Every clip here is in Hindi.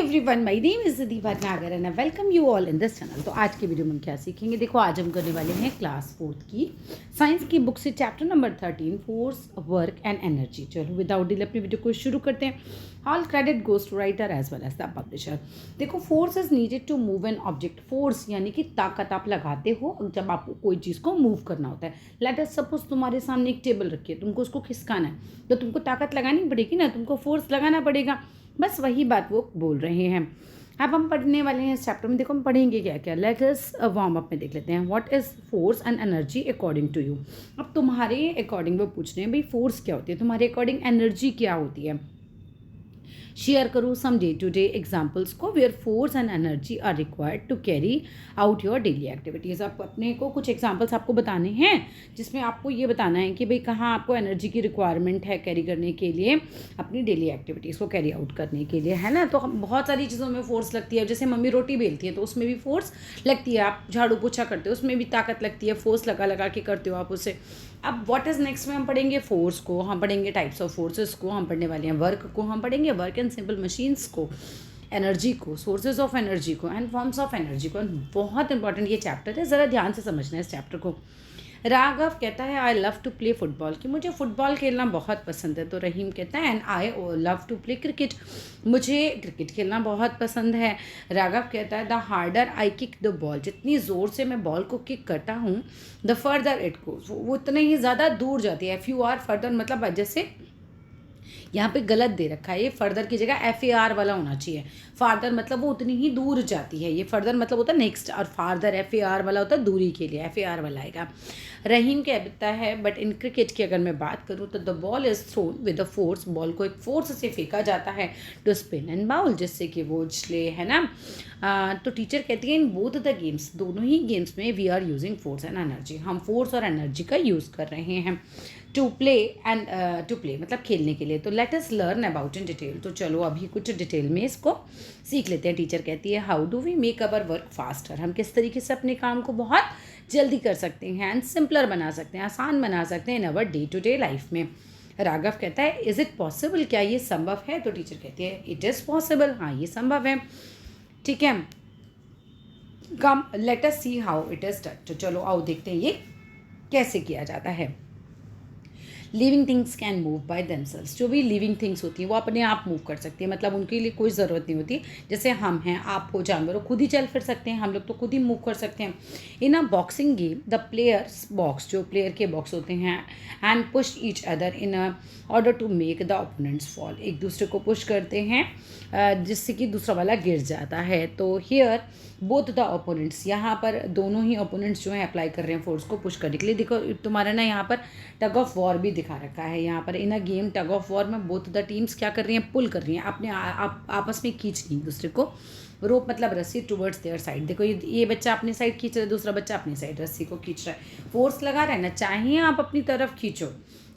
Everyone, my name is Deepa Nagar and I welcome you all in this channel. तो आज के वीडियो में हम क्या सीखेंगे, देखो आज हम करने वाले हैं क्लास 4th की साइंस की बुक से chapter number 13 force work and energy. चलो विदाउट डिले अपनी वीडियो को शुरू करते हैं। All credit goes to writer as well as the publisher. देखो force is needed to move an object. Force यानी कि ताकत आप लगाते हो जब आपको कोई चीज़ को मूव करना होता है। लेट अस सपोज तुम्हारे सामने एक टेबल रखी है, तुमको उसको खिसकाना है तो तुमको ताकत लगानी पड़ेगी ना, तुमको फोर्स लगाना पड़ेगा। बस वही बात वो बोल रहे हैं। अब हम पढ़ने वाले हैं इस चैप्टर में। देखो हम पढ़ेंगे क्या क्या। लेट अस वार्म अप में देख लेते हैं। What is force and energy according to you. अब तुम्हारे अकॉर्डिंग वो पूछ रहे हैं भाई फोर्स क्या होती है, तुम्हारे अकॉर्डिंग एनर्जी क्या होती है। शेयर करूँ some day to day examples को where force and energy are required to carry out your daily activities. आप अपने को कुछ एग्जाम्पल्स आपको बताने हैं जिसमें आपको ये बताना है कि भाई कहाँ आपको एनर्जी की रिक्वायरमेंट है कैरी करने के लिए, अपनी डेली एक्टिविटीज़ को कैरी आउट करने के लिए, है ना। तो हम बहुत सारी चीज़ों में फोर्स लगती है। जैसे मम्मी रोटी बेलती है तो उसमें भी फोर्स लगती है। आप झाड़ू पोछा करते हो उसमें भी ताकत लगती है, फोर्स लगा लगा के करते हो आप उसे। अब व्हाट इज़ नेक्स्ट में हम पढ़ेंगे फोर्स को, हम पढ़ेंगे टाइप्स ऑफ फोर्सेस को, हम पढ़ने वाले हैं वर्क को, हम पढ़ेंगे वर्क एंड सिंपल मशीन्स को, एनर्जी को, सोर्सेज ऑफ एनर्जी को एंड फॉर्म्स ऑफ एनर्जी को। बहुत इंपॉर्टेंट ये चैप्टर है, ज़रा ध्यान से समझना है इस चैप्टर को। राघव कहता है I love to play football, कि मुझे फुटबॉल खेलना बहुत पसंद है। तो रहीम कहता है and I love to play cricket, मुझे क्रिकेट खेलना बहुत पसंद है। राघव कहता है the harder I kick the ball, जितनी ज़ोर से मैं बॉल को किक करता हूँ द फर्दर इट गोज, वो उतने ही ज़्यादा दूर जाती है। एफ यू आर फर्दर मतलब जैसे यहाँ पे गलत दे रखा है, ये फर्दर की जगह FAR वाला होना चाहिए। फार्दर मतलब वो उतनी ही दूर जाती है, ये फर्दर मतलब होता है नेक्स्ट, और फार्दर FAR वाला होता है दूरी के लिए, FAR वाला आएगा। रहीम कहता है बट इन क्रिकेट की अगर मैं बात करूँ तो the ball is throne with a force, ball को एक फोर्स से फेंका जाता है टू स्पिन एंड बाउल, जिससे कि वो उछले, है ना। तो टीचर कहती है इन बोथ द गेम्स, दोनों ही गेम्स में we are using force and energy, हम फोर्स और एनर्जी का यूज़ कर रहे हैं। To play and to play मतलब खेलने के लिए। तो let us learn about in detail, तो चलो अभी कुछ डिटेल में इसको सीख लेते हैं। टीचर कहती है how do we make our work faster, हम किस तरीके से अपने काम को बहुत जल्दी कर सकते हैं एंड सिंपलर बना सकते हैं, आसान बना सकते हैं in our day to day life में। राघव कहता है इज़ इट पॉसिबल, क्या ये संभव है। तो टीचर कहती है इट इज़ पॉसिबल, हाँ ये संभव है। ठीक है, come let us see how it is done, तो चलो आओ देखते हैं ये कैसे किया जाता है। Living things can move by themselves, जो भी लिविंग थिंग्स होती हैं वो अपने आप मूव कर सकती है, मतलब उनके लिए कोई ज़रूरत नहीं होती। जैसे हम हैं, आप हो, जानवर हो, खुद ही चल फिर सकते हैं, हम लोग तो खुद ही मूव कर सकते हैं। In a boxing game the players box, जो प्लेयर के बॉक्स होते हैं, and push each other in order to make the opponents fall, एक दूसरे को पुश करते हैं जिससे कि दूसरा वाला गिर जाता है। तो हियर बोथ द ओपोनेंट्स, यहाँ पर दोनों ही ओपोनेंट्स जो हैं अप्लाई कर रहे हैं फोर्स को पुश करने के लिए। देखो तुम्हारा ना यहाँ पर टग ऑफ वॉर भी दिखा रखा है। यहाँ पर in a game tug of war में बोथ द टीम्स क्या कर रही हैं, पुल कर रही हैं, अपने आपस में खींच रही हैं दूसरे को। रोप मतलब रस्सी टूवर्ड्स देयर साइड। देखो ये बच्चा अपनी साइड खींच रहा है, दूसरा बच्चा अपनी साइड रस्सी को खींच रहा है, फोर्स लगा रहा है ना। चाहे आप अपनी तरफ खींचो,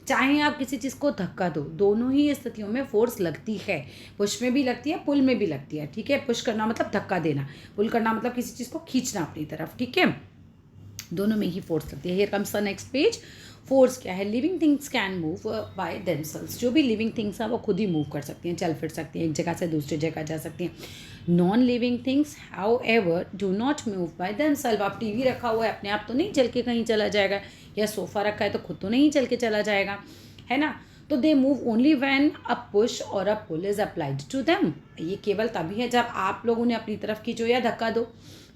चाहे आप किसी चीज़ को धक्का दो, दोनों ही स्थितियों में फोर्स लगती है। पुश में भी लगती है, पुल में भी लगती है। ठीक है, पुश करना मतलब धक्का देना, पुल करना मतलब किसी चीज़ को खींचना अपनी तरफ। ठीक है, दोनों में ही फोर्स लगती है। Here comes the next page. Force क्या है, living things can move by themselves, जो भी लिविंग थिंग्स हैं वो खुद ही मूव कर सकती हैं, चल फिर सकती हैं, एक जगह से दूसरी जगह जा सकती हैं। Non living things how ever do not move by themselves, आप टीवी रखा हुआ है अपने आप तो नहीं चल के कहीं चला जाएगा, या सोफ़ा रखा है तो खुद तो नहीं चल के चला जाएगा, है ना। तो they move only when a push or a pull is applied to them, ये केवल तभी है जब आप लोग उन्हें अपनी तरफ खींचो या धक्का दो,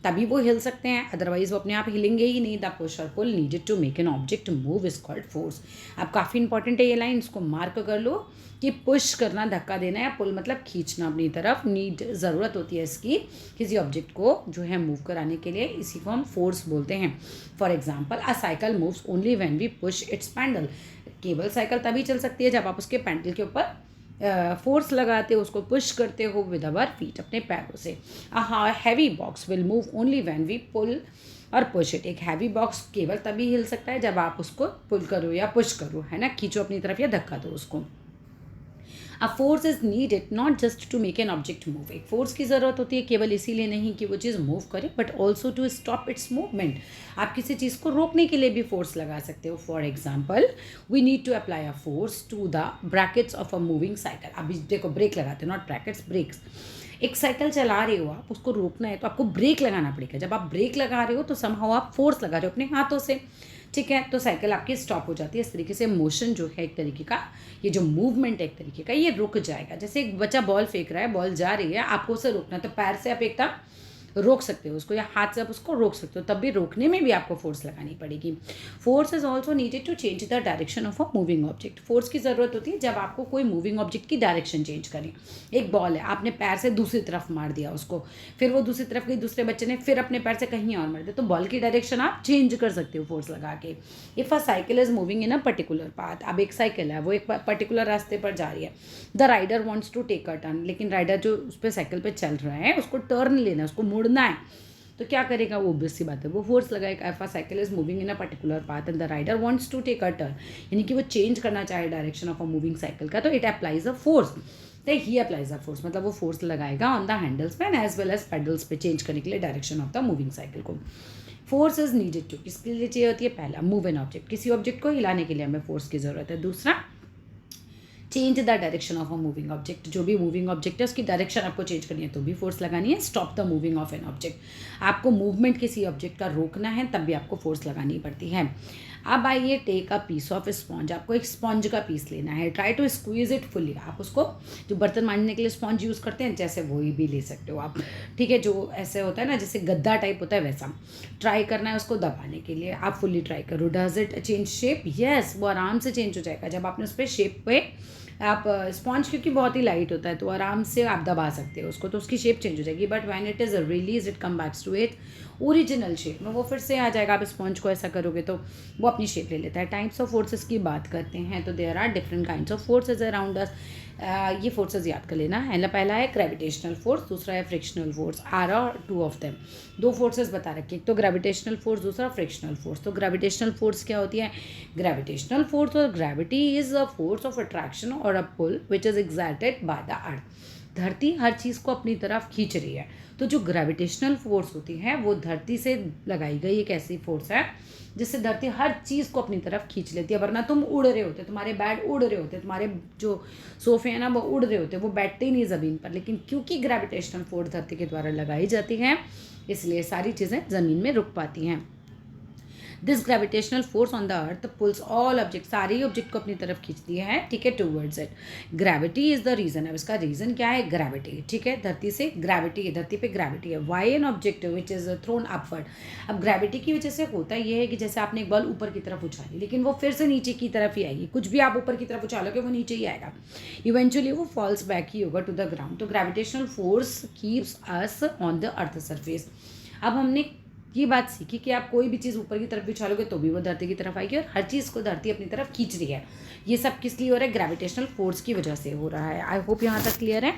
तभी वो हिल सकते हैं, अदरवाइज वो अपने आप हिलेंगे ही नहीं। The push or pull needed to make an object move is called force. अब काफ़ी इंपॉर्टेंट है ये लाइन, इसको मार्क कर लो कि पुश करना धक्का देना, या पुल मतलब खींचना अपनी तरफ, नीड ज़रूरत होती है इसकी किसी ऑब्जेक्ट को जो है मूव कराने के लिए, इसी को हम फोर्स बोलते हैं। For example a cycle moves only when we push its pedal, केवल साइकिल तभी चल सकती है जब आप उसके पैडल के ऊपर फोर्स लगाते हो, उसको पुश करते हो विद अवर फीट, अपने पैरों से। Heavy box will move only when we pull और पुश इट, एक हैवी बॉक्स केवल तभी हिल सकता है जब आप उसको पुल करो या पुश करो, है ना, खींचो अपनी तरफ या धक्का दो उसको। A force is needed not just to make an object move, एक फोर्स की ज़रूरत होती है केवल इसीलिए नहीं कि वो चीज़ मूव करे, but also to stop its movement, आप किसी चीज़ को रोकने के लिए भी फोर्स लगा सकते हो। For example we need to apply a force to the brackets of a moving cycle, अभी देखो ब्रेक लगाते हो, नॉट ब्रैकेट्स, ब्रेक्स। एक साइकिल चला रहे हो आप, उसको रोकना है तो आपको ब्रेक लगाना पड़ेगा। जब आप ब्रेक लगा रहे हो तो समहाउ आप फोर्स लगा रहे हो अपने हाथों से, ठीक है, तो साइकिल आपकी स्टॉप हो जाती है। इस तरीके से मोशन जो है एक तरीके का, ये जो मूवमेंट है एक तरीके का, ये रुक जाएगा। जैसे एक बच्चा बॉल फेंक रहा है, बॉल जा रही है, आपको उसे रोकना है तो पैर से आप एकदम रोक सकते हो उसको, या हाथ से आप उसको रोक सकते हो, तब भी रोकने में भी आपको फोर्स लगानी पड़ेगी। Force is also needed to change the direction of a moving object. Force की ज़रूरत होती है जब आपको कोई मूविंग ऑब्जेक्ट की डायरेक्शन चेंज करें। एक बॉल है, आपने पैर से दूसरी तरफ मार दिया उसको, फिर वो दूसरी तरफ गई, दूसरे बच्चे ने फिर अपने पैर से कहीं और मार दिया, तो बॉल की डायरेक्शन आप चेंज कर सकते हो फोर्स लगा के। If a cycle is moving in a particular path, अब एक साइकिल है वो एक पर्टिकुलर रास्ते पर जा रही है, the rider wants to take a turn, लेकिन राइडर जो उस पर साइकिल पर चल रहा है उसको टर्न लेना है, उसको मुड़ना है, तो क्या करेगा वो? ऑब्वियस सी बात है, वो फोर्स लगाएगा। If a cycle is moving in a particular path and the rider wants to take a turn, यानी कि वो चेंज करना चाहे direction of a moving cycle का, तो इट अप्लाइज अ फोर्स, तो ही अप्लाइज अ फोर्स, मतलब वो फोर्स लगाएगा ऑन द हैंडल्स पे and as well as pedals पे, चेंज करने के लिए direction of the moving cycle को। फोर्स इज नीडेड टू, किसके लिए चाहिए होती है? पहला, मूव एन ऑब्जेक्ट, किसी ऑब्जेक्ट को हिलाने के लिए हमें फोर्स की जरूरत है। दूसरा, change the direction of a moving object, जो भी मूविंग ऑब्जेक्ट है उसकी डायरेक्शन आपको चेंज करनी है तो भी फोर्स लगानी है। Stop the moving of an object, आपको मूवमेंट किसी ऑब्जेक्ट का रोकना है तब भी आपको फोर्स लगानी पड़ती है। अब आइए, take a piece of sponge, आपको एक स्पॉन्ज का पीस लेना है, try to squeeze it fully, आप उसको जो बर्तन मांजने के लिए स्पॉन्ज यूज़ करते हैं जैसे वही भी ले सकते हो आप, ठीक है, जो ऐसे होता है ना जैसे गद्दा टाइप होता है वैसा, ट्राई करना है उसको दबाने के लिए, आप फुल्ली ट्राई करो। Does it change shape? Yes, वो आराम से चेंज हो जाएगा जब आपने उस पर शेप पे, आप स्पॉन्ज क्योंकि बहुत ही लाइट होता है तो आराम से आप दबा सकते हो उसको, तो उसकी शेप चेंज हो जाएगी। But when it is release it come backs to it original shape में, वो फिर से आ जाएगा। आप स्पॉन्ज को ऐसा करोगे तो वो अपनी शेप ले लेता है। टाइप्स ऑफ फोर्सेस की बात करते हैं तो there are different kinds of forces around us. ये फोर्सेज याद कर लेना है। पहला है ग्रेविटेशनल फोर्स, दूसरा है frictional force. Are are two of them, दो फोर्सेज बता रखे, एक तो ग्रेविटेशनल फोर्स, दूसरा फ्रिक्शनल फोर्स। तो ग्रेविटेशनल फोर्स क्या होती है? ग्रेविटेशनल फोर्स और gravity is a force of attraction or a pull which is exerted by the earth. धरती हर चीज़ को अपनी तरफ खींच रही है, तो जो ग्रेविटेशनल फोर्स होती है वो धरती से लगाई गई एक ऐसी फोर्स है जिससे धरती हर चीज़ को अपनी तरफ खींच लेती है। वरना तुम उड़ रहे होते, तुम्हारे बैट उड़ रहे होते, तुम्हारे जो सोफे हैं ना वो उड़ रहे होते, वो बैठते ही नहीं ज़मीन पर, लेकिन क्योंकि ग्रेविटेशनल फोर्स धरती के द्वारा लगाई जाती है इसलिए सारी चीज़ें ज़मीन में रुक पाती हैं। This gravitational force on the earth pulls all object, सारे ही ऑब्जेक्ट को अपनी तरफ खींचती है, ठीक है, towards it. Gravity is the reason, अब इसका रीजन क्या है? ग्रेविटी, ठीक है, धरती से ग्रेविटी है, धरती पे ग्रेविटी है। Why an object which is thrown upward, अब ग्रेविटी की वजह से होता ये है कि जैसे आपने एक बॉल ऊपर की तरफ उछाली लेकिन वो फिर से नीचे की तरफ ही आएगी, कुछ भी आप ऊपर की तरफ उछालोगे वो नीचे ही आएगा, इवेंचुअली वो फॉल्स बैक ही होगा टू द ग्राउंड। तो gravitational force keeps us on the earth surface. अब हमने ये बात सीखी कि आप कोई भी चीज़ ऊपर की तरफ भी उछालोगे तो भी वो धरती की तरफ आएगी और हर चीज़ को धरती अपनी तरफ खींच रही है। ये सब किस लिए हो रहा है? ग्रेविटेशनल फोर्स की वजह से हो रहा है। आई होप यहाँ तक क्लियर है।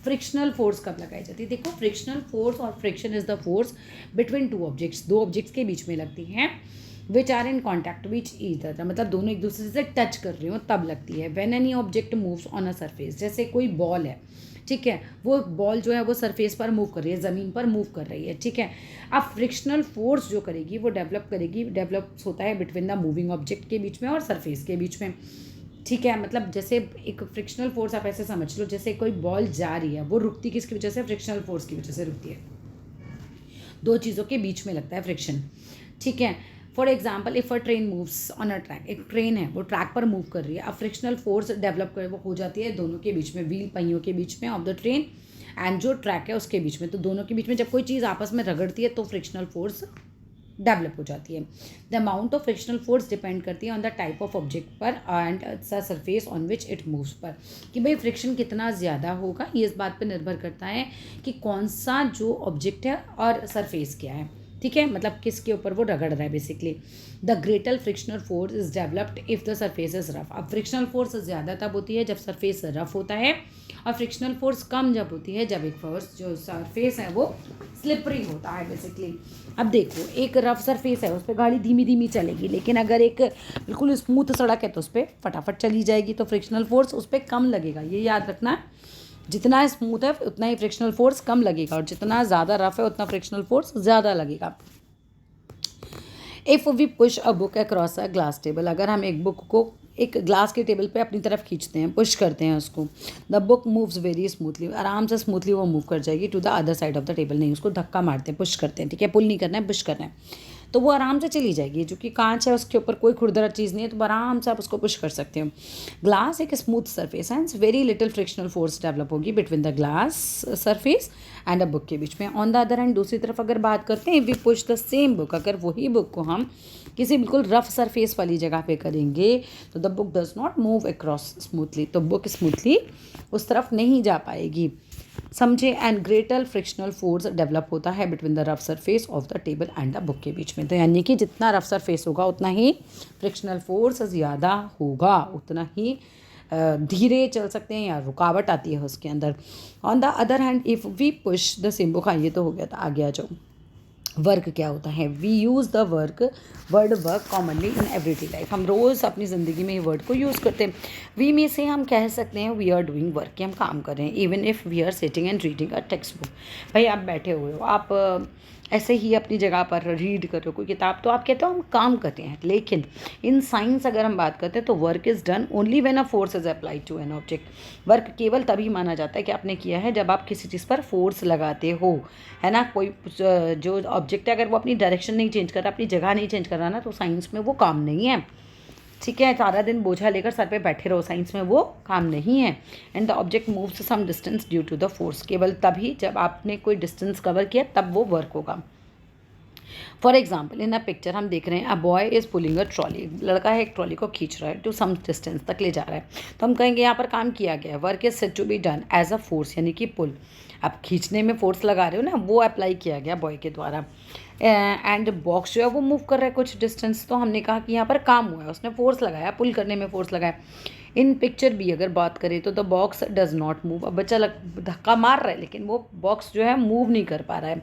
फ्रिक्शनल फोर्स कब लगाई जाती है? देखो, फ्रिक्शनल फोर्स और friction is the force between two objects, दो ऑब्जेक्ट्स के बीच में लगती हैं, which are in contact which each other, मतलब दोनों एक दूसरे से टच कर रही हो तब लगती है। When any object moves on a surface, जैसे कोई बॉल है, ठीक है, वो बॉल जो है वो सरफेस पर मूव कर रही है, ज़मीन पर मूव कर रही है, ठीक है। अब फ्रिक्शनल फोर्स जो करेगी वो डेवलप होता है बिटवीन द मूविंग ऑब्जेक्ट के बीच में और सरफेस के बीच में, ठीक है। मतलब जैसे एक फ्रिक्शनल फोर्स आप ऐसे समझ लो, जैसे कोई बॉल जा रही है वो रुकती किसकी वजह से? फ्रिक्शनल फोर्स की वजह से रुकती है, दो चीज़ों के बीच में लगता है फ्रिक्शन, ठीक है। For example, if a train moves on a track, एक ट्रेन है वो ट्रैक पर मूव कर रही है, अब फ्रिक्शनल फोर्स डेवलप कर वो हो जाती है दोनों के बीच में, व्हील पहियों के बीच में ऑफ द ट्रेन एंड जो ट्रैक है उसके बीच में। तो दोनों के बीच में जब कोई चीज़ आपस में रगड़ती है तो फ्रिक्शनल फोर्स डेवलप हो जाती है। The amount of frictional force depend करती है on the type of object पर and the surface on which it moves पर, कि भाई फ्रिक्शन कितना ज़्यादा होगा ये इस बात पर निर्भर करता है कि कौन सा जो ऑब्जेक्ट है और सरफेस क्या है, ठीक है, मतलब किसके ऊपर वो रगड़ रहा है basically. The greater frictional force is developed if the surface is rough, अब फ्रिक्शनल फोर्स ज़्यादा तब होती है जब सरफेस रफ होता है और फ्रिक्शनल फोर्स कम जब होती है जब एक फोर्स जो सरफेस है वो स्लिपरी होता है बेसिकली। अब देखो, एक रफ सरफेस है उस पर गाड़ी धीमी धीमी चलेगी, लेकिन अगर एक बिल्कुल स्मूथ सड़क है तो उस पर फटाफट चली जाएगी, तो फ्रिक्शनल फोर्स उस पर कम लगेगा, ये याद रखना। जितना स्मूथ है उतना ही फ्रिक्शनल फोर्स कम लगेगा और जितना ज़्यादा रफ है उतना फ्रिक्शनल फोर्स ज़्यादा लगेगा। If we push a book across a glass table, अगर हम एक बुक को एक ग्लास के टेबल पे अपनी तरफ खींचते हैं, पुश करते हैं उसको, the book moves very smoothly, आराम से स्मूथली वो मूव कर जाएगी to the other side of the table. नहीं, उसको धक्का मारते हैं, पुश करते हैं, ठीक है, पुल नहीं करना है, पुश करना है, तो वो आराम से चली जाएगी। जो कि कांच है उसके ऊपर कोई खुरदरा चीज़ नहीं है, तो आराम से आप उसको पुश कर सकते हो। ग्लास एक स्मूथ सरफेस है, very little frictional force develop होगी between the glass surface and a book के बीच में। ऑन द अदर हैंड, दूसरी तरफ अगर बात करते हैं, we push the same book, अगर वही बुक को हम किसी बिल्कुल रफ सरफेस वाली जगह पे करेंगे तो the book does not move across smoothly, तो बुक स्मूथली उस तरफ नहीं जा पाएगी। समझे। And greater frictional force develop होता है between the rough surface of the table and the book के बीच में। तो यानी कि जितना रफ सरफेस होगा उतना ही फ्रिक्शनल फोर्स ज़्यादा होगा, उतना ही धीरे चल सकते हैं या रुकावट आती है उसके अंदर। On the other hand if we push the same book, हाँ ये तो हो गया था, आगे आ जाओ। वर्क क्या होता है? We use the word work commonly in everyday life, हम रोज़ अपनी ज़िंदगी में ये वर्ड को यूज़ करते हैं। वी में से हम कह सकते हैं वी आर डूइंग वर्क, कि हम काम कर रहे हैं। Even if we are sitting and reading a textbook, भाई आप बैठे हुए हो, आप ऐसे ही अपनी जगह पर रीड कर रहे हो कोई किताब, तो आप कहते हो हम काम करते हैं। लेकिन इन साइंस अगर हम बात करते हैं तो work is done only when a force is applied to an object. Work केवल तभी माना जाता है कि आपने किया है जब आप किसी चीज़ पर फोर्स लगाते हो, है ना। कोई जो ऑब्जेक्ट है अगर वो अपनी डायरेक्शन नहीं चेंज कर रहा, अपनी जगह नहीं चेंज कर रहा ना, तो साइंस में वो काम नहीं है, ठीक है। सारा दिन बोझा लेकर सर पे बैठे रहो, साइंस में वो काम नहीं है। And the object moves some distance due to the force, केवल तभी जब आपने कोई डिस्टेंस कवर किया तब वो वर्क होगा। For example in a picture हम देख रहे हैं a boy is pulling a trolley, लड़का है एक ट्रॉली को खींच रहा है, टू सम डिस्टेंस तक ले जा रहा है, तो हम कहेंगे यहाँ पर काम किया गया है। Work is said to be done as a force, यानी कि पुल, आप खींचने में फोर्स लगा रहे हो ना, वो अप्लाई किया गया बॉय के द्वारा। एंड बॉक्स जो है वो मूव कर रहा है कुछ डिस्टेंस, तो हमने कहा कि यहाँ पर काम हुआ है, उसने फोर्स लगाया, पुल करने में फोर्स लगाया। इन पिक्चर भी अगर बात करें तो the box does not move, अब बच्चा धक्का मार रहा है लेकिन वो बॉक्स जो है मूव नहीं कर पा रहा है,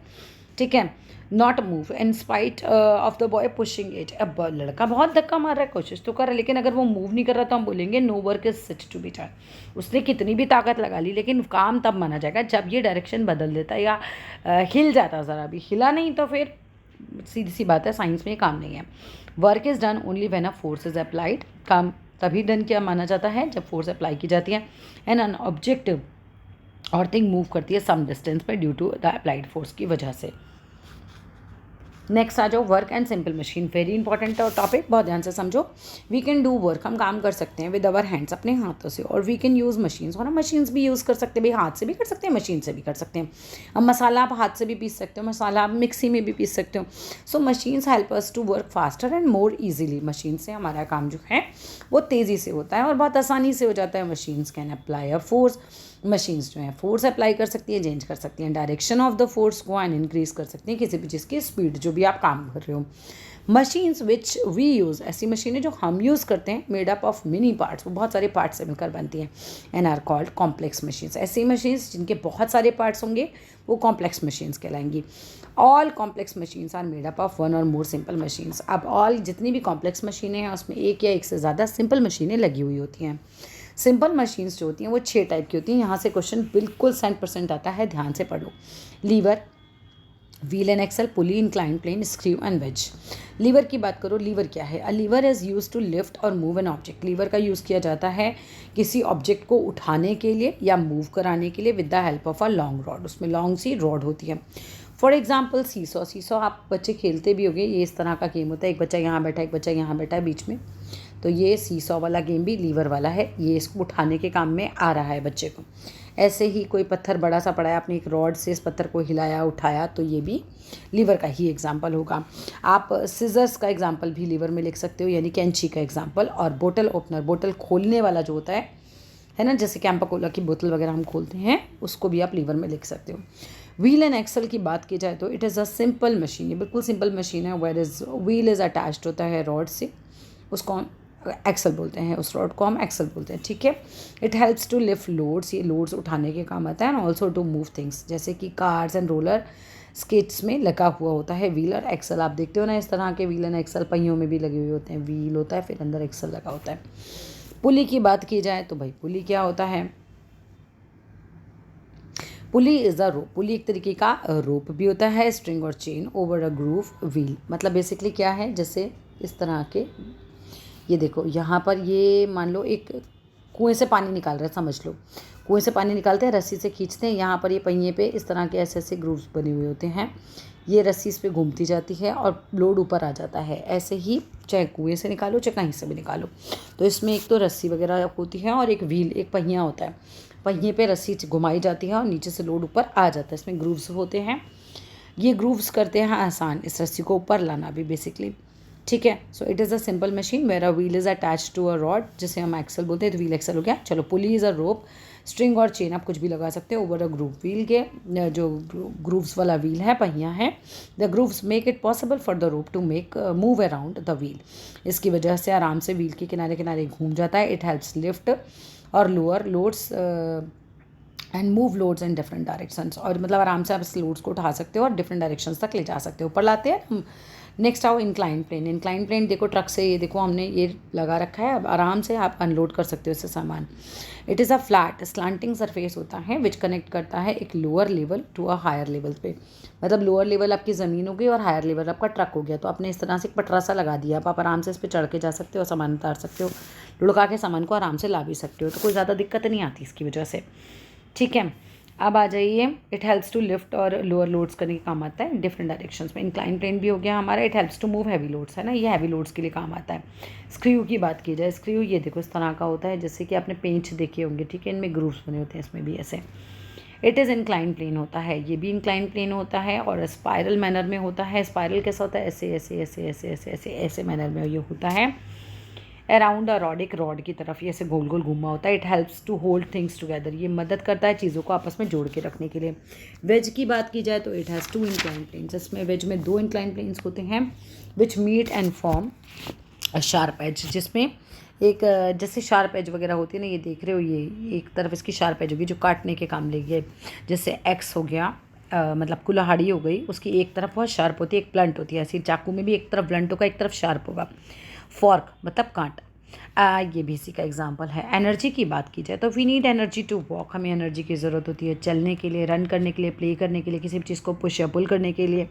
ठीक है। Not move in spite of the boy pushing it, अब लड़का बहुत धक्का मार रहा है, कोशिश तो कर रहा है, लेकिन अगर वो मूव नहीं कर रहा तो हम बोलेंगे no work is said to be done. उसने कितनी भी ताकत लगा ली लेकिन काम तब माना जाएगा जब ये डायरेक्शन बदल देता है या हिल जाता, ज़रा भी हिला नहीं तो फिर सीधी सी बात है साइंस में ये काम नहीं है। Work is done only when a force is applied, काम तभी डन किया माना जाता है जब फोर्स अप्लाई की जाती है। एंड एन ऑब्जेक्ट और थिंग मूव करती है सम डिस्टेंस पर due to the applied force की वजह से। नेक्स्ट आ जाओ work and simple machine, very important topic, बहुत ध्यान से समझो। वी कैन डू वर्क, हम काम कर सकते हैं विद अवर हैंड्स, अपने हाथों से, और वी कैन यूज़ मशीन्स, और हम मशीन्स भी यूज़ कर सकते हैं, भाई हाथ से भी कर सकते हैं, मशीन से भी कर सकते हैं। अब मसाला आप हाथ से भी पीस सकते हो, मसाला आप मिक्सी में भी पीस सकते हो। So machines help us to work faster and more easily, machine से हमारा काम जो है वो तेज़ी से होता है और बहुत आसानी से हो जाता है। Machines can apply a force, machines जो है फोर्स अप्लाई कर सकती है, चेंज कर सकती हैं डायरेक्शन ऑफ द फोर्स को, एंड इंक्रीज कर सकती हैं किसी भी चीज़ की स्पीड, जो भी आप काम कर रहे हो। मशीन्स विच वी यूज़, ऐसी मशीनें जो हम यूज़ करते हैं, made up of mini parts, वो बहुत सारे पार्ट्स से मिलकर बनती हैं, and are called complex machines. ऐसी मशीन्स जिनके बहुत सारे पार्ट्स होंगे वो कॉम्प्लेक्स मशीन्स कहलाएंगी। All complex machines are made up of one or more simple machines. अब ऑल जितनी भी कॉम्प्लेक्स मशीनें हैं उसमें एक या एक से ज़्यादा सिंपल मशीनें लगी हुई होती हैं। सिंपल मशीन्स जो होती हैं वो 6 टाइप की होती हैं। यहाँ से क्वेश्चन बिल्कुल 100% आता है, ध्यान से पढ़ो। Lever, wheel and axle, pulley, incline plane, screw and wedge. Lever की बात करो, लीवर क्या है? A lever is use to lift or move an object, lever का यूज़ किया जाता है किसी ऑब्जेक्ट को उठाने के लिए या मूव कराने के लिए with the help of a long rod, उसमें लॉन्ग सी रॉड होती है। फॉर एग्जाम्पल सीसॉ, सीसॉ आप बच्चे खेलते भी होंगे, ये इस तरह का गेम होता है, एक बच्चा यहाँ बैठा है, एक बच्चा यहाँ बैठा है बीच में, तो ये सीसॉ वाला गेम भी लीवर वाला है, ये इसको उठाने के काम में आ रहा है बच्चे को। ऐसे ही कोई पत्थर बड़ा सा पड़ा है, आपने एक रॉड से इस पत्थर को हिलाया उठाया, तो ये भी लीवर का ही एग्जाम्पल होगा। आप सिजर्स का एग्जाम्पल भी लीवर में लिख सकते हो, यानी कैंची का एग्जाम्पल। और बोतल ओपनर, बोतल खोलने वाला जो होता है ना, जैसे कैंपा कोला की बोतल वगैरह हम खोलते हैं, उसको भी आप लीवर में लिख सकते हो। व्हील एंड एक्सल की बात की जाए तो it is a simple machine, ये बिल्कुल सिंपल मशीन है। Where is wheel is attached होता है रॉड से, उसको एक्सल बोलते हैं, उस रॉड को हम एक्सल बोलते हैं, ठीक है। It helps to lift loads, ये लोड्स उठाने के काम आता है। And also to move things, जैसे कि कार्स एंड रोलर स्केट्स में लगा हुआ होता है व्हील और एक्सल। आप देखते हो ना इस तरह के व्हील एंड एक्सल पहियों में भी लगे हुए होते हैं, व्हील होता है फिर अंदर एक्सल लगा होता है। पुली की बात की जाए तो भाई पुली क्या होता है? पुली इज़ अ रोप, पुली एक तरीके का रोप भी होता है, स्ट्रिंग और chain over a groove wheel. मतलब बेसिकली क्या है, जैसे इस तरह के ये देखो यहाँ पर ये मान लो एक कुएं से पानी निकाल रहे हैं, समझ लो कुएं से पानी निकालते हैं, रस्सी से खींचते हैं, यहाँ पर ये पहिए पे इस तरह के ऐसे ऐसे ग्रूव्स बने हुए होते हैं, ये रस्सी इस पर घूमती जाती है और लोड ऊपर आ जाता है। ऐसे ही चाहे कुएं से निकालो चाहे कहीं से भी निकालो, तो इसमें एक तो रस्सी वगैरह होती है और एक व्हील, एक पहिया होता है, पहिए पे रस्सी घुमाई जाती है और नीचे से लोड ऊपर आ जाता है। इसमें ग्रूव्स होते हैं, ये ग्रूव्स करते हैं आसान इस रस्सी को ऊपर लाना भी बेसिकली, ठीक है। So it is a simple machine where a wheel is attach to a rod, जिसे हम एक्सल बोलते हैं, तो व्हील एक्सल हो गया। चलो पुली इज़ अ रोप, स्ट्रिंग और चेन आप कुछ भी लगा सकते हो ओवर अ ग्रूव व्हील के, जो ग्रूव्स वाला व्हील है, पहिया है। The grooves make it possible for the rope to make move around the wheel, इसकी वजह से आराम से व्हील के किनारे किनारे घूम जाता है। इट हेल्प्स लिफ्ट और lower loads and move loads in different directions, और मतलब आराम से आप इस लोड्स को उठा सकते हो और डिफरेंट डायरेक्शंस तक ले जा सकते हो, ऊपर लाते हैं हम। नेक्स्ट आओ इंक्लाइन प्लेन। इंक्लाइन प्लेन देखो ट्रक से ये देखो हमने ये लगा रखा है, अब आराम से आप अनलोड कर सकते हो इससे सामान। It is a flat slanting surface होता है विच कनेक्ट करता है एक lower level to a higher level पे, मतलब लोअर लेवल आपकी ज़मीन हो गई और हायर लेवल आपका ट्रक हो गया, तो आपने इस तरह से एक पटरा सा लगा दिया, आप आराम से इस पर चढ़ के जा सकते हो, सामान उतार सकते हो, लुढ़का के सामान को आराम से ला भी सकते हो, तो कोई ज़्यादा दिक्कत नहीं आती इसकी वजह से, ठीक है। अब आ जाइए, इट हेल्प्स टू लिफ्ट और लोअर लोड्स करने के काम आता है डिफरेंट डायरेक्शंस में। इंक्लाइन प्लेन भी हो गया हमारा, it helps to move heavy loads, है ना, ये हैवी लोड्स के लिए काम आता है। स्क्रू की बात की जाए, स्क्रू ये देखो इस तरह का होता है, जैसे कि आपने पेंच देखे होंगे, ठीक है, इनमें ग्रूव्स बने होते हैं, इसमें भी ऐसे। इट इज़ इंक्लाइन प्लेन होता है, ये भी इंक्लाइन प्लेन होता है और स्पायरल मैनर में होता है। स्पायरल कैसा होता है, ऐसे ऐसे ऐसे ऐसे ऐसे ऐसे ऐसे मैनर में ये होता है, अराउंड अ रॉड, एक रॉड की तरफ ये ऐसे गोल गोल घूमा होता है। It helps to hold things together, ये मदद करता है चीज़ों को आपस में जोड़ के रखने के लिए। वेज की बात की जाए तो इट हैज़ 2 इंक्लाइन प्लेन्स, इसमें वेज में 2 इंक्लाइन प्लेन्स होते हैं which meet and form a sharp edge, जिसमें एक जैसे शार्प एज वगैरह होती है ना, ये देख रहे हो, ये एक तरफ इसकी शार्प एज होगी जो काटने के काम लेगी, जैसे एक्स हो गया, मतलब कुल्हाड़ी हो गई, उसकी एक तरफ बहुत शार्प होती है, एक ब्लंट होती है, ऐसी चाकू में भी एक तरफ ब्लंट होगा एक तरफ शार्प होगा। फॉर्क मतलब कांटा, ये भी इसी का एग्जाम्पल है। एनर्जी की बात की जाए तो we need energy to walk, हमें एनर्जी की ज़रूरत होती है चलने के लिए, रन करने के लिए, प्ले करने के लिए, किसी भी चीज़ को पुश या पुल करने के लिए।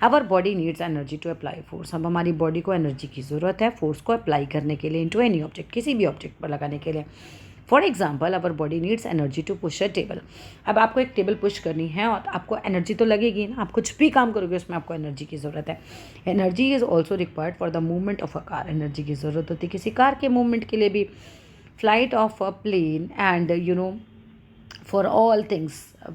Our body needs energy to apply force, अब हमारी बॉडी को एनर्जी की ज़रूरत है फोर्स को अप्लाई करने के लिए इनटू एनी ऑब्जेक्ट, किसी भी ऑब्जेक्ट पर लगाने के लिए। For example our body needs energy to push a table, अब आपको एक टेबल पुश करनी है और आपको एनर्जी तो लगेगी ना, आप कुछ भी काम करोगे उसमें आपको एनर्जी की ज़रूरत है। Energy is also required for the movement of a car, energy की ज़रूरत होती है किसी कार के मूवमेंट के लिए भी, flight of a plane and for all things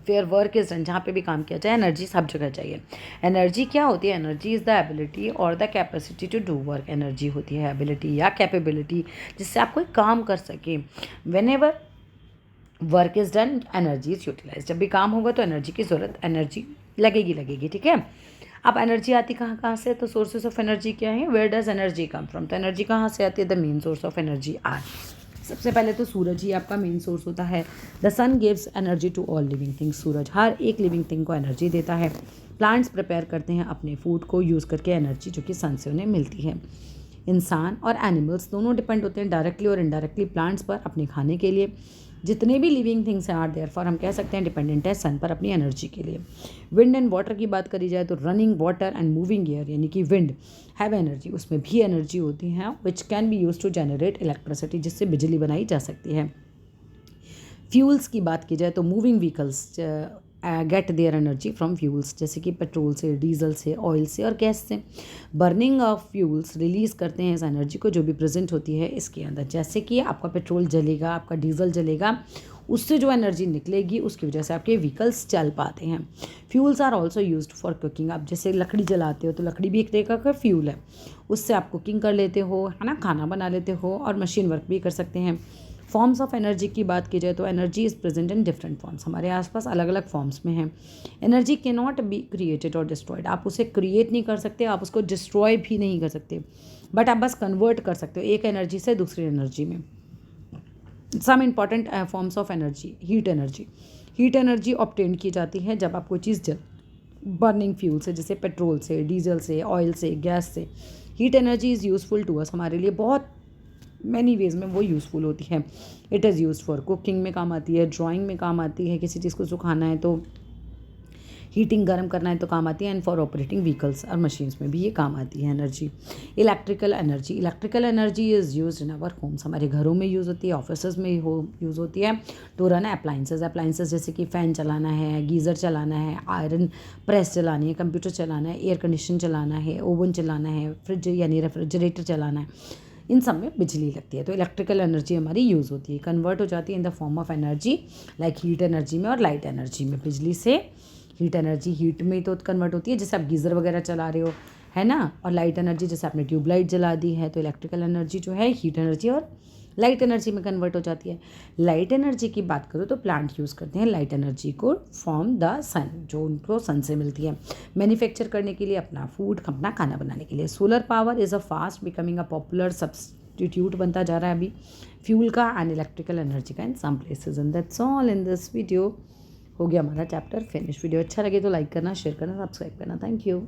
where work is done, जहाँ पे भी काम किया जाए एनर्जी सब जगह चाहिए। एनर्जी क्या होती है, एनर्जी इज़ द एबिलिटी और the capacity to do work, energy होती है एबिलिटी या कैपेबिलिटी जिससे आप कोई काम कर सकें। Whenever work is done energy is utilise, जब भी काम होगा तो एनर्जी की ज़रूरत, एनर्जी लगेगी, ठीक है। अब एनर्जी आती कहाँ से, तो सोर्सेज ऑफ एनर्जी क्या है, where does energy come from, तो एनर्जी कहाँ से आती है, the main source of energy are, सबसे पहले तो सूरज ही आपका मेन सोर्स होता है। The sun gives energy to all living things, सूरज हर एक लिविंग थिंग को एनर्जी देता है। प्लांट्स प्रिपेयर करते हैं अपने फूड को यूज़ करके एनर्जी जो कि सन से उन्हें मिलती है। इंसान और एनिमल्स दोनों डिपेंड होते हैं डायरेक्टली और इनडायरेक्टली प्लांट्स पर अपने खाने के लिए। जितने भी लिविंग थिंग्स हैं आर देयर फॉर, हम कह सकते हैं डिपेंडेंट है सन पर अपनी एनर्जी के लिए। विंड एंड वाटर की बात करी जाए तो running water and moving air यानी कि विंड हैव एनर्जी, उसमें भी एनर्जी होती है which can be use to generate electricity, जिससे बिजली बनाई जा सकती है। फ्यूल्स की बात की जाए तो moving vehicles get their energy from fuels, जैसे कि पेट्रोल से, डीजल से, ऑयल से और गैस से। बर्निंग ऑफ फ्यूल्स रिलीज़ करते हैं इस एनर्जी को जो भी प्रेजेंट होती है इसके अंदर, जैसे कि आपका पेट्रोल जलेगा, आपका डीजल जलेगा, उससे जो एनर्जी निकलेगी उसकी वजह से आपके व्हीकल्स चल पाते हैं। Fuels are also used for cooking, आप जैसे लकड़ी जलाते हो तो लकड़ी भी एक तरीका का फ्यूल है, उससे आप कुकिंग कर लेते हो, है ना, खाना बना लेते हो और मशीन वर्क भी कर सकते हैं। फॉर्म्स ऑफ एनर्जी की बात की जाए तो energy is present in different forms, हमारे आसपास अलग अलग फॉर्म्स में है। Energy can not be created और डिस्ट्रॉयड, आप उसे क्रिएट नहीं कर सकते, आप उसको डिस्ट्रॉय भी नहीं कर सकते, बट आप बस कन्वर्ट कर सकते हो एक एनर्जी से दूसरी एनर्जी में। Some important forms of energy, heat energy, heat energy obtain की जाती है जब आप कोई चीज़ जल बर्निंग फ्यूल से, जैसे पेट्रोल से, डीजल से, ऑयल से, गैस से। Heat energy is useful to us, हमारे लिए बहुत मैनी वेज में वो यूज़फुल होती है। It is use for cooking में काम आती है, ड्राइंग में काम आती है, किसी चीज़ को सुखाना है तो हीटिंग गर्म करना है तो काम आती है, एंड फॉर ऑपरेटिंग व्हीकल्स और मशीन्स में भी ये काम आती है energy. Electrical energy is use in our homes, हमारे घरों में यूज़ होती है, ऑफिस में यूज़ होती है टू रन अप्लाइंसेज जैसे कि फ़ैन चलाना है, गीज़र चलाना है, आयरन प्रेस चलानी है, कंप्यूटर चलाना है, एयर कंडीशन चलाना है, ओवन चलाना है, फ्रिज यानी रेफ्रिजरेटर चलाना है, इन सब में बिजली लगती है। तो इलेक्ट्रिकल एनर्जी हमारी यूज़ होती है, कन्वर्ट हो जाती है in the form of energy like heat energy में और लाइट एनर्जी में। बिजली से हीट एनर्जी हीट में तो कन्वर्ट होती है जैसे आप गीज़र वगैरह चला रहे हो, है ना, और लाइट एनर्जी जैसे आपने ट्यूबलाइट जला दी है। तो इलेक्ट्रिकल एनर्जी जो है हीट एनर्जी और लाइट एनर्जी में कन्वर्ट हो जाती है। लाइट एनर्जी की बात करो तो प्लांट यूज़ करते हैं लाइट एनर्जी को फ्रॉम द सन, जो उनको सन से मिलती है, मैन्युफैक्चर करने के लिए, अपना फूड, अपना खाना बनाने के लिए। Solar power is a fast becoming a popular substitute बनता जा रहा है अभी फ्यूल का एंड इलेक्ट्रिकल एनर्जी का in some places. And that's all in this video. हो गया हमारा चैप्टर फिनिश। वीडियो अच्छा लगे तो लाइक करना, शेयर करना, सब्सक्राइब करना। Thank you.